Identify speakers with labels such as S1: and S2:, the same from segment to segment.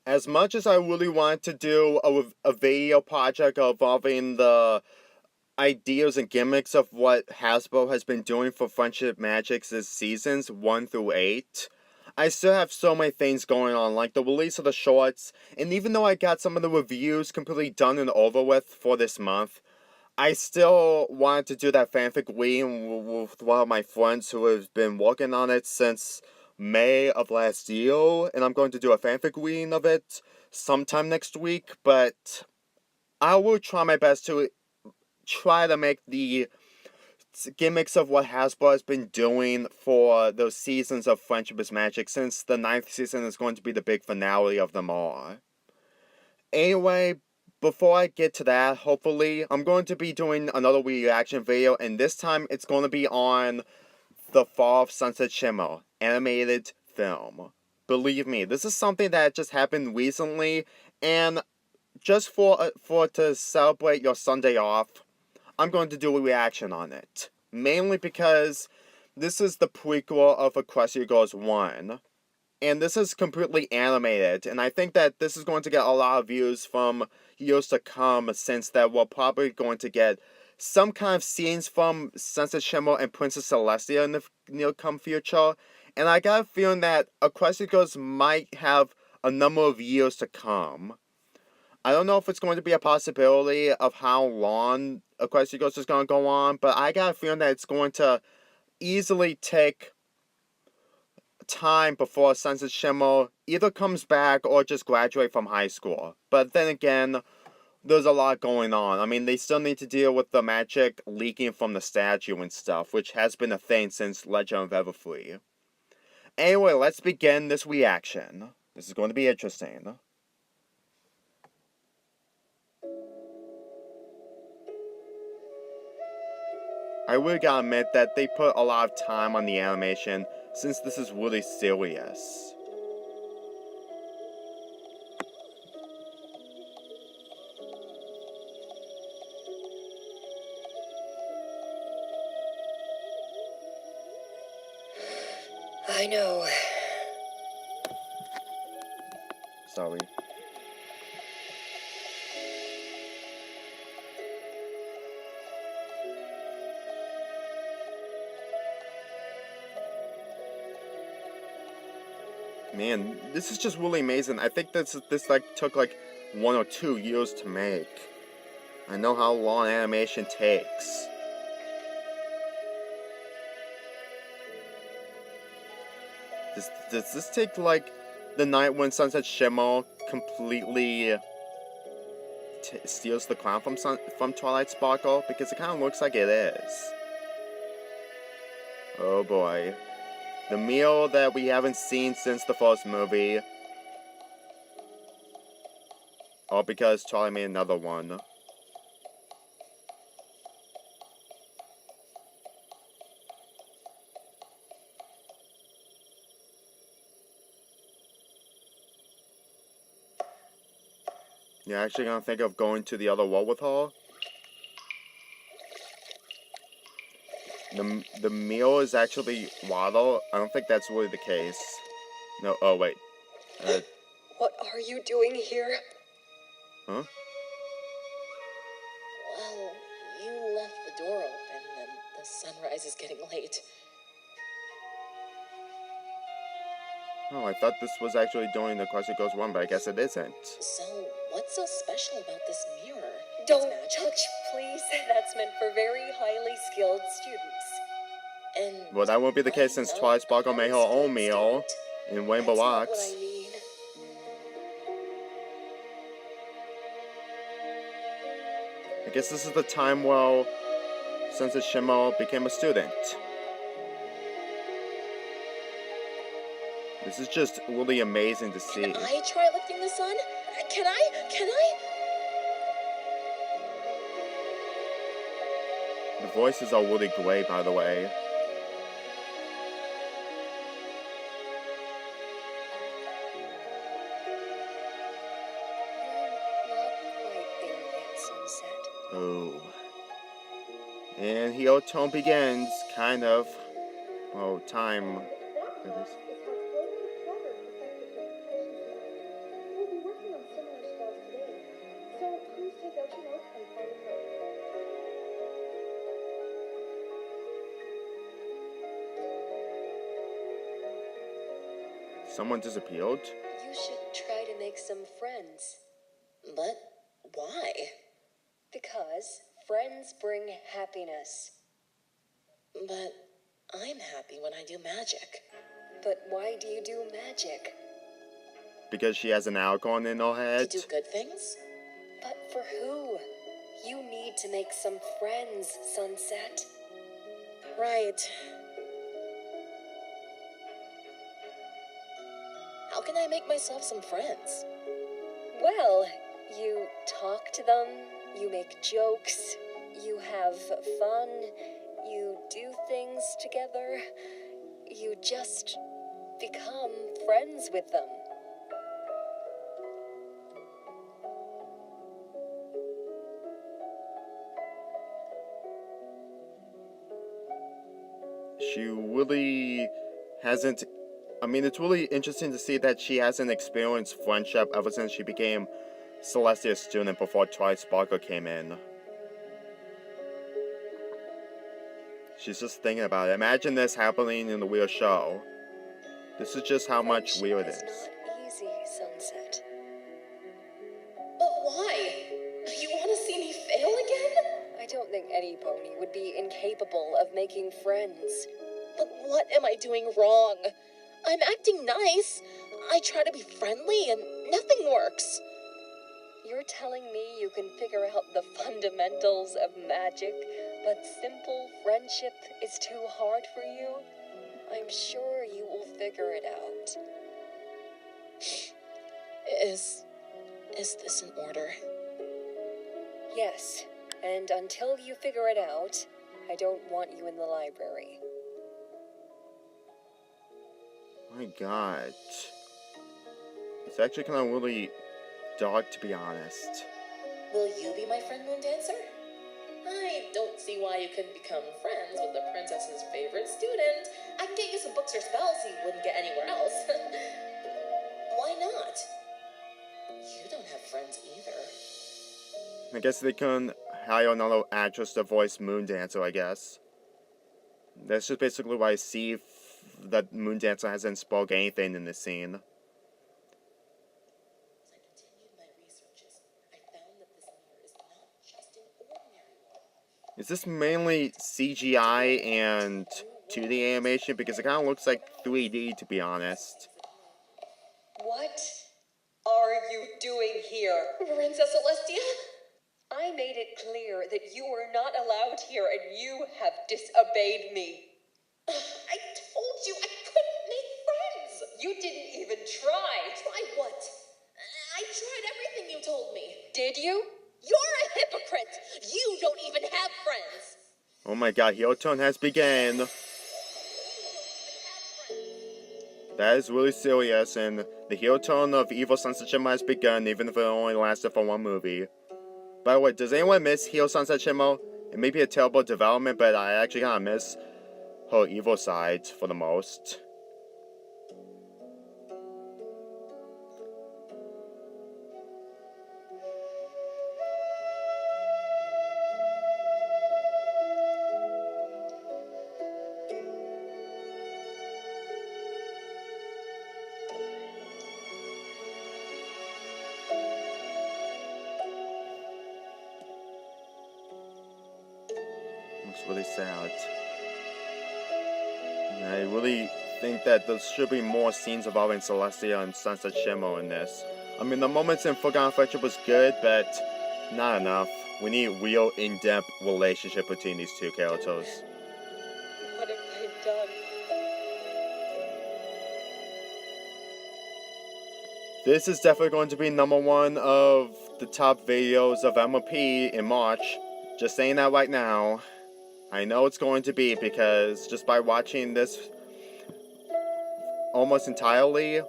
S1: As much as I really want to do a video project involving the ideas and gimmicks of what Hasbro has been doing for Friendship Magic's seasons 1 through 8, I still have so many things going on, like the release of the shorts, and even though I got some of the reviews completely done and over with for this month, I still wanted to do that fanfic reading with one of my friends who has been working on it since May of last year, and I'm going to do a fanfic reading of it sometime next week, but I will try my best to try to make the gimmicks of what Hasbro has been doing for those seasons of Friendship is Magic, since the 9th season is going to be the big finale of them all. Anyway, before I get to that, hopefully, I'm going to be doing another reaction video, and this time it's going to be on the Fall of Sunset Shimmer animated film. Believe me, this is something that just happened recently, and just for to celebrate your Sunday off, I'm going to do a reaction on it. Mainly because this is the prequel of Equestria Girls 1. And this is completely animated, and I think that this is going to get a lot of views from years to come, since that we're probably going to get some kind of scenes from Sunset Shimmer and Princess Celestia in the near-come future. And I got a feeling that Equestria Girls might have a number of years to come. I don't know if it's going to be a possibility of how long Equestria Girls is going to go on, but I got a feeling that it's going to easily take time before Sunset Shimmer either comes back or just graduate from high school. But then again, there's a lot going on. I mean, they still need to deal with the magic leaking from the statue and stuff, which has been a thing since Legend of Everfree. Anyway, let's begin this reaction. This is going to be interesting. I really gotta admit that they put a lot of time on the animation, since this is really serious.
S2: I know.
S1: Sorry. Man, this is just really amazing. I think this took like 1 or 2 years to make. I know how long animation takes. Does this take like the night when Sunset Shimmer completely steals the crown from Twilight Sparkle? Because it kind of looks like it is. Oh boy. The meal that we haven't seen since the first movie. All because Twilight made another one. You're actually gonna think of going to the other world with her? The meal is actually water? I don't think that's really the case. No, oh wait.
S2: What are you doing here?
S1: Huh?
S2: Well, you left the door open and the sunrise is getting late.
S1: Oh, I thought this was actually doing the Equestria Girls 1, but I guess it isn't.
S2: So, what's so special about this mirror?
S3: Don't touch, please. That's meant for very highly skilled students.
S2: And
S1: Well, that won't be the case since Twilight Sparkle made her own meal in Rainbow
S2: That's not
S1: Rocks.
S2: what I mean.
S1: I guess this is the time where Sunset Shimmer became a student. This is just really amazing to see.
S2: Can I try lifting the sun? Can I?
S1: The voices are really great, by the way. Oh. And Heel Tone begins, kind of. Oh, time. Someone disappeared?
S3: You should try to make some friends.
S2: But why?
S3: Because friends bring happiness.
S2: But I'm happy when I do magic.
S3: But why do you do magic?
S1: Because she has an icon in her
S2: To
S1: head?
S2: do good things?
S3: But for who? You need to make some friends, Sunset.
S2: Right. How can I make myself some friends?
S3: Well, you talk to them, you make jokes, you have fun, you do things together. You just become friends with them.
S1: She really hasn't. I mean, it's really interesting to see that she hasn't experienced friendship ever since she became Celestia's student before Twilight Sparkle came in. She's just thinking about it. Imagine this happening in the real show. This is just how much
S3: Friendship
S1: weird it
S3: is
S1: is.
S3: not easy, Sunset.
S2: But why? You want to see me fail again?
S3: I don't think any pony would be incapable of making friends.
S2: But what am I doing wrong? I'm acting nice. I try to be friendly and nothing works.
S3: You're telling me you can figure out the fundamentals of magic, but simple friendship is too hard for you? I'm sure you will figure it out.
S2: Is this in order?
S3: Yes, and until you figure it out, I don't want you in the library.
S1: My god. It's actually kind of really dark, to be honest.
S2: Will you be my friend, Moon Dancer? I don't see why you couldn't become friends with the princess's favorite student. I can get you some books or spells you wouldn't get anywhere else. Why not? You don't have friends either.
S1: I guess they couldn't hire another actress to voice Moon Dancer, I guess. That's just basically why I see that Moon Dancer hasn't spoke anything in this scene.
S2: As I continued my researches, I found that this mirror is not just an ordinary one.
S1: Is this mainly CGI and 2D animation? Because it kind of looks like 3D, to be honest.
S3: What are you doing here?
S2: Princess Celestia?
S3: I made it clear that you were not allowed here and you have disobeyed me.
S2: I told you I couldn't make friends.
S3: You didn't even try.
S2: Try what? I tried everything you told me.
S3: Did you?
S2: You're a hypocrite. You don't even have friends.
S1: Oh my god, heel turn has begun. That is really serious, and the heel turn of Evil Sunset Shimmer has begun, even if it only lasted for one movie. By the way, does anyone miss Heel Sunset Shimmer? It may be a terrible development, but I actually kind of miss her evil side for the most. It's really sad. And I really think that there should be more scenes involving Celestia and Sunset Shimmer in this. I mean, the moments in Forgotten Friendship was good, but not enough. We need real in-depth relationship between these two characters.
S3: What have I done?
S1: This is definitely going to be #1 of the top videos of MLP in March. Just saying that right now. I know it's going to be because just by watching this almost entirely,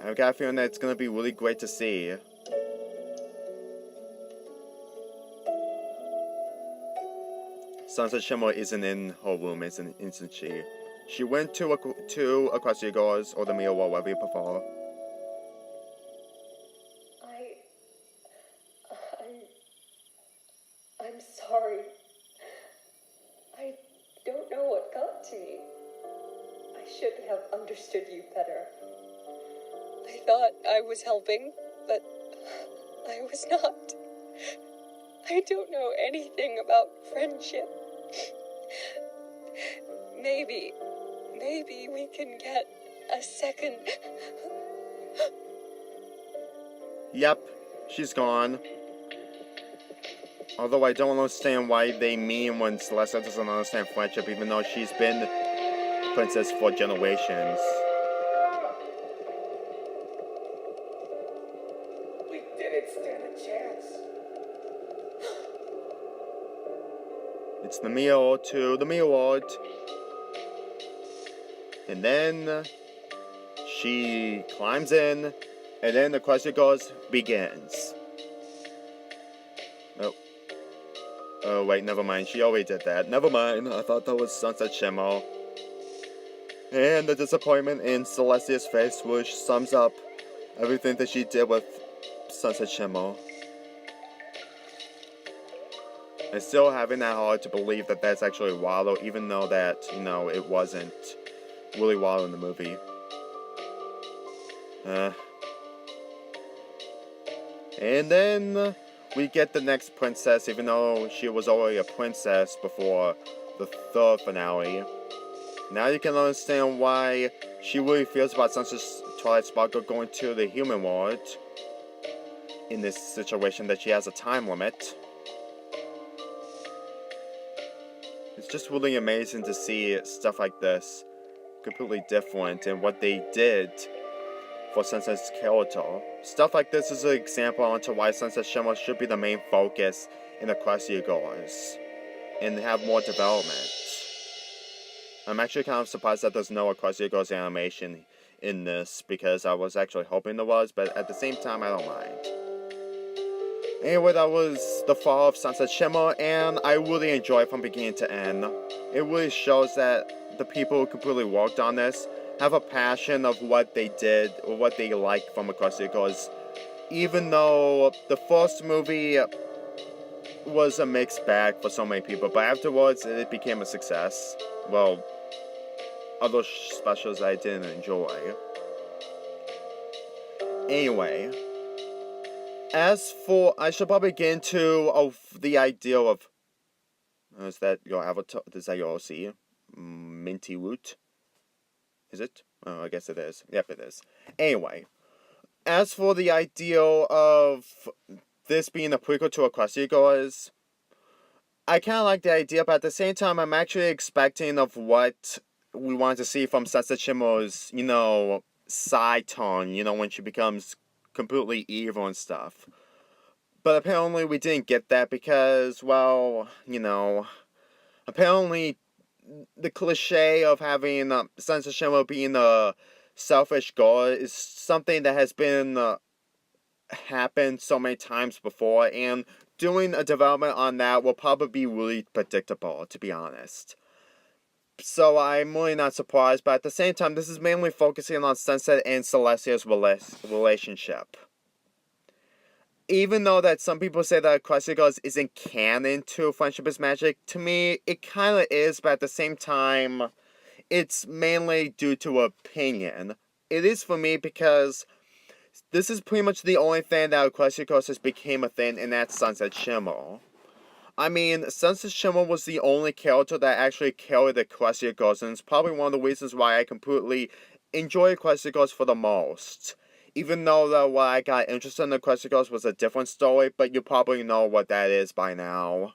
S1: I've got a feeling that it's going to be really great to see. Sunset Shimmer isn't in her room, isn't she? She went to Across the Girls or the Mirror, whatever you prefer.
S3: I'm sorry. I don't know what got to me. I should have understood you better. I thought I was helping, but I was not. I don't know anything about friendship. Maybe we can get a second.
S1: Yep, she's gone. Although I don't understand why they mean when Celeste doesn't understand friendship, even though she's been princess for generations.
S4: We didn't stand a chance.
S1: It's the meal to the meal ward. And then she climbs in, and then the question goes begins. Oh wait, never mind. She already did that. Never mind. I thought that was Sunset Shimmer. And the disappointment in Celestia's face, which sums up everything that she did with Sunset Shimmer. I still having that hard to believe that that's actually Wallow, even though that, it wasn't really Wallow in the movie. And then we get the next princess, even though she was already a princess before the third finale. Now you can understand why she really feels about Sunset's Twilight Sparkle going to the human world in this situation, that she has a time limit. It's just really amazing to see stuff like this completely different in what they did for Sunset's character. Stuff like this is an example onto why Sunset Shimmer should be the main focus in the Equestria Girls and have more development. I'm actually kind of surprised that there's no Equestria Girls animation in this, because I was actually hoping there was, but at the same time I don't mind. Anyway, that was the fall of Sunset Shimmer, and I really enjoyed it from beginning to end. It really shows that the people who completely worked on this have a passion of what they did or what they like from Equestria Girls. Even though the first movie was a mixed bag for so many people, but afterwards it became a success. Well, other specials I didn't enjoy. Anyway, as for, I should probably get into the idea of, is that your avatar, is that your OC? Minty Root? Is it? Oh, I guess it is. Yep, it is. Anyway, as for the idea of this being a prequel to Equestria Girls, I kind of like the idea, but at the same time, I'm actually expecting of what we want to see from Sunset Shimmer's, side turn, when she becomes completely evil and stuff. But apparently we didn't get that because, well, apparently the cliche of having Sunset Shimmer being a selfish girl is something that has been happened so many times before, and doing a development on that will probably be really predictable, to be honest. So I'm really not surprised, but at the same time, this is mainly focusing on Sunset and Celestia's relationship. Even though that some people say that Equestria Girls isn't canon to Friendship is Magic, to me, it kind of is, but at the same time, it's mainly due to opinion. It is for me because this is pretty much the only thing that Equestria Girls has became a thing, and that's Sunset Shimmer. I mean, Sunset Shimmer was the only character that actually carried the Equestria Girls, and it's probably one of the reasons why I completely enjoy Equestria Girls for the most. Even though what I got interested in Equestria Girls was a different story, but you probably know what that is by now.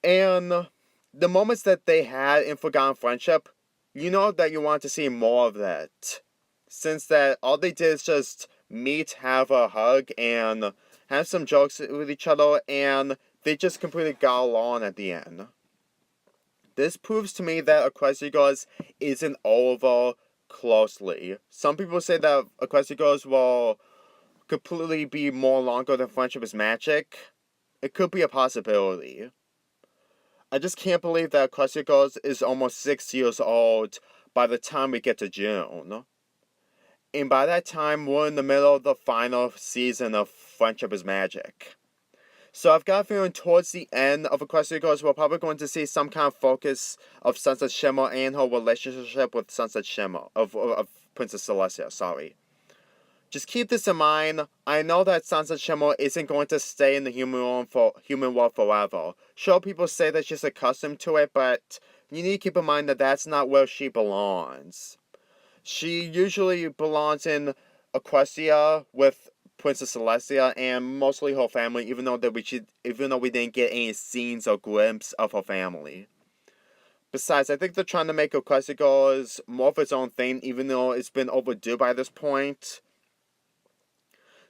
S1: And the moments that they had in Forgotten Friendship, you know that you want to see more of that. Since that all they did is just meet, have a hug, and have some jokes with each other, and they just completely got along at the end. This proves to me that Equestria Girls isn't over closely. Some people say that Equestria Girls will completely be more longer than Friendship is Magic. It could be a possibility. I just can't believe that Equestria Girls is almost 6 years old by the time we get to June. And by that time, we're in the middle of the final season of Friendship is Magic. So I've got a feeling towards the end of Equestria Girls, we're probably going to see some kind of focus of Sunset Shimmer and her relationship with Sunset Shimmer, of Princess Celestia, sorry. Just keep this in mind. I know that Sansa Shimmer isn't going to stay in the human world forever. Sure, people say that she's accustomed to it, but you need to keep in mind that that's not where she belongs. She usually belongs in Equestria with Princess Celestia and mostly her family, even though we didn't get any scenes or glimpses of her family. Besides, I think they're trying to make Equestria more of its own thing, even though it's been overdue by this point.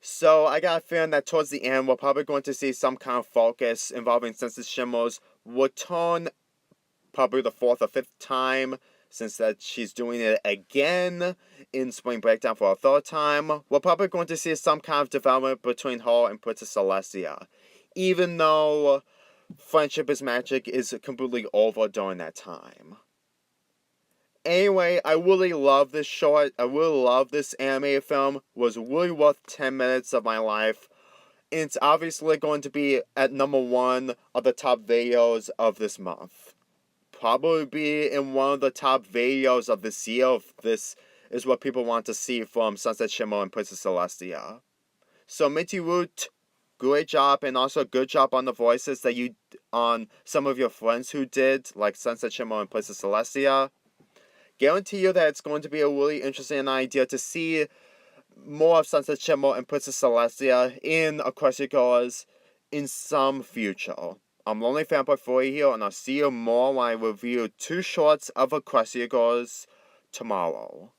S1: So I got a feeling that towards the end, we're probably going to see some kind of focus involving Princess Shimmer's return, probably the 4th or 5th time, since that she's doing it again in Spring Breakdown for a 3rd time. We're probably going to see some kind of development between her and Princess Celestia, even though Friendship is Magic is completely over during that time. Anyway, I really love this short. I really love this animated film. It was really worth 10 minutes of my life. And it's obviously going to be at #1 of the top videos of this month. Probably be in one of the top videos of this year if this is what people want to see from Sunset Shimmer and Princess Celestia. So Minty Root, great job, and also good job on the voices that you on some of your friends who did, like Sunset Shimmer and Princess Celestia. Guarantee you that it's going to be a really interesting idea to see more of Sunset Shimmer and Princess Celestia in Equestria Girls in some future. I'm Lonely Fanboy 40 here, and I'll see you more when I review 2 shorts of Equestria Girls tomorrow.